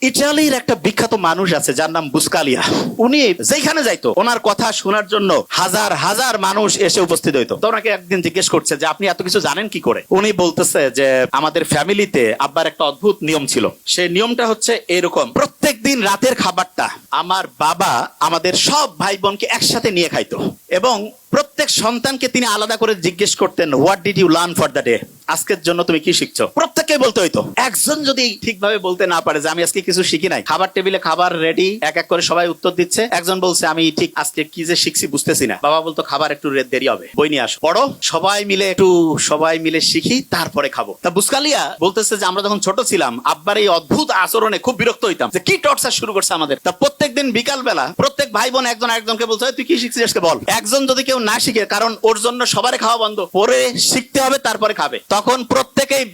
ইটালির একটা বিখ্যাত মানুষ আছে যার নাম বুসকালিয়া। উনি যেখানে যাইতো ওনার কথা শোনার জন্য হাজার হাজার মানুষ এসে উপস্থিত হইতো। তো ওনাকে একদিন জিজ্ঞেস করছে যে আপনি এত কিছু জানেন কি করে? উনি বলতেছে যে আমাদের ফ্যামিলিতে আব্বার একটা অদ্ভুত নিয়ম ছিল। সেই নিয়মটা হচ্ছে এরকম, প্রত্যেক দিন রাতের খাবারটা আমার বাবা আমাদের সব ভাই বোনকে একসাথে নিয়ে খাইতো এবং প্রত্যেক সন্তানকে তিনি আলাদা করে জিজ্ঞেস করতেন, what did you learn for the day? আজকের জন্য তুমি কি শিখছো? প্রত্যেককে বলতে হইতো। একজন যদি ঠিকভাবে বলতে না পারে যে আমি আজকে কিছু শিখি নাই, খাবার টেবিলে খাবার রেডি, এক এক করে সবাই উত্তর দিচ্ছে, একজন বলছে আমি ঠিক আজকে কি যে শিখছি বুঝতেছি না, বাবা বলতো খাবার একটু দেরি হবে, বই নিয়ে আসো, পড়ো, সবাই মিলে শিখি তারপরে খাবো। তা বুসকালিয়া বলতেছে যে আমরা যখন ছোট ছিলাম আব্বার এই অদ্ভুত আচরণে খুব বিরক্ত হইতাম যে কি টর্চার শুরু করছে আমাদের। তা প্রত্যেকদিন বিকাল বেলা প্রত্যেক ভাই বোন একজন আরেকজনকে বলছে তুই কি শিখছিস আজকে বল। একজন যদি কেউ না শিখে, কারণ ওর জন্য সবারে খাওয়া বন্ধ, পরে শিখতে হবে তারপরে খাবে, তখন প্রত্যেকেই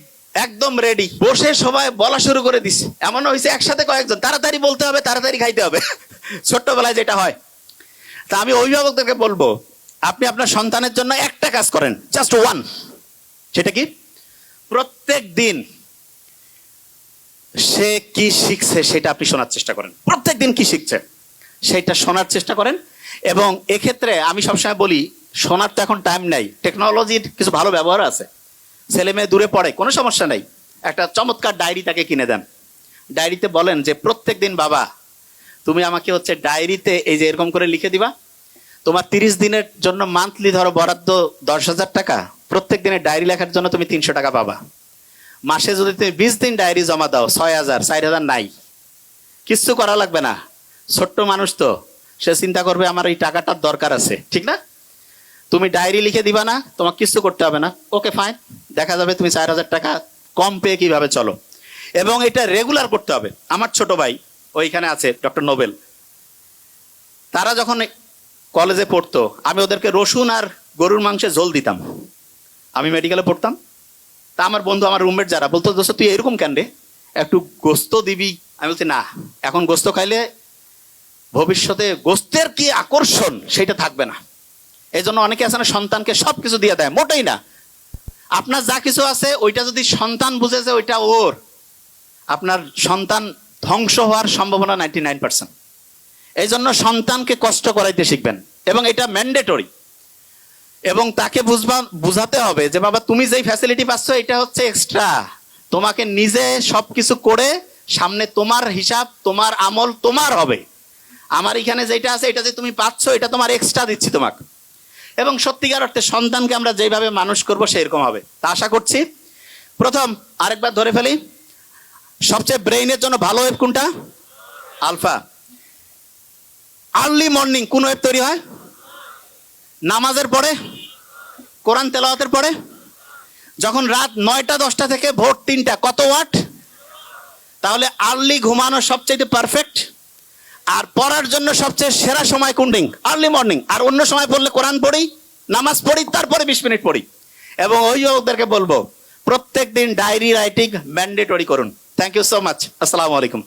একদম রেডি বসে সবাই বলা শুরু করে দিছে। এমন হয়েছে একসাথে কয়েকজন, তাড়াতাড়ি বলতে হবে, তাড়াতাড়ি খাইতে হবে, ছোট্টবেলায় যেটা হয়। তা আমি অভিভাবকদেরকে বলবো, আপনি আপনার সন্তানের জন্য একটা কাজ করেন, জাস্ট ওয়ান। সেটা কি? প্রত্যেক দিন সে কি শিখছে সেটা আপনি শোনার চেষ্টা করেন। প্রত্যেক দিন কি শিখছে সেটা শোনার চেষ্টা করেন। এবং এক্ষেত্রে আমি সবসময় বলি, শোনার তো এখন টাইম নাই, টেকনোলজির কিছু ভালো ব্যবহার আছে। ছেলে মেয়ে দূরে পড়ে, কোনো সমস্যা নাই, একটা চমৎকার ডায়েরি তাকে কিনে দেন। ডায়েরিতে বলেন যে প্রত্যেক দিন বাবা তুমি আমাকে হচ্ছে ডায়েরিতে এই যে এরকম করে লিখে দিবা, তোমার 30 দিনের জন্য মান্থলি ধরো বরাদ্দ 10,000 টাকা, প্রত্যেক দিনের ডায়েরি লেখার জন্য তুমি 300 টাকা পাবা। মাসে যদি তুমি 20 দিন ডায়েরি জমা দাও 6,000, 4,000 নাই, কিচ্ছু করা লাগবে না। ছোট্ট মানুষ তো, সে চিন্তা করবে আমার এই টাকাটার দরকার আছে, ঠিক না? তুমি ডায়েরি লিখে দিবা না, তোমার কিছু করতে হবে না, ওকে ফাইন, দেখা যাবে তুমি 4,000 টাকা কম পেয়ে কিভাবে চলো। এবং এটা রেগুলার করতে হবে। আমার ছোট ভাই ওইখানে আছে, ডক্টর নোবেল, তারা যখন কলেজে পড়তো আমি ওদেরকে রসুন আর গরুর মাংসে ঝোল দিতাম। আমি মেডিকেলে পড়তাম, তা আমার বন্ধু, আমার রুমমেট যারা বলতো, দোস্ত তুই এরকম কেন রে, একটু গোস্ত দিবি। আমি বলছি না, এখন গোস্ত খাইলে ভবিষ্যতে গোস্তের কি আকর্ষণ সেটা থাকবে না। এই জন্য অনেকে আছে না, সন্তানকে সবকিছু দিয়ে দেয়, মোটেই না। আপনার যা কিছু আছে ওইটা যদি সন্তান বুঝেছে ওইটা ওর, আপনার সন্তান ধ্বংস হওয়ার সম্ভাবনা 99%। এই জন্য সন্তানকে কষ্ট করাইতে শিখবেন এবং এটা ম্যান্ডেটরি। এবং তাকে বুঝাতে হবে যে বাবা তুমি যেই ফ্যাসিলিটি পাচ্ছ এটা হচ্ছে এক্সট্রা, তোমাকে নিজে সবকিছু করে সামনে তোমার হিসাব, তোমার আমল তোমার হবে। আমার এখানে যেটা আছে এটা যে তুমি পাচ্ছ এটা তোমার এক্সট্রা দিচ্ছি তোমাকে। এবং সত্যিকার অর্থে সন্তানকে আমরা যেভাবে মানুষ করব সেরকম হবে। তা আশা করছি। প্রথম আরেকবার ধরে ফেলি, সবচেয়ে ব্রেইনের জন্য ভালো ওয়েব কোনটা? আলফা। আর্লি মর্নিং কোন ওয়েব তৈরি হয়? নামাজের পরে, কোরআন তেলাওয়াতের পরে। যখন রাত 9টা 10টা থেকে ভোর 3টা, কত ওয়াট? তাহলে আর্লি ঘুমানো সবচেয়ে পারফেক্ট। আর পড়ার জন্য সবচেয়ে সেরা সময় কোনদিন? Early morning. আর অন্য সময় পড়লে কোরআন পড়ি, নামাজ পড়ি, তারপরে 20 মিনিট পড়ি। এবং অভিভাবকদেরকে বলবো প্রত্যেক দিন ডায়েরি রাইটিং ম্যান্ডেটরি করুন। Thank you so much. আসসালামু আলাইকুম।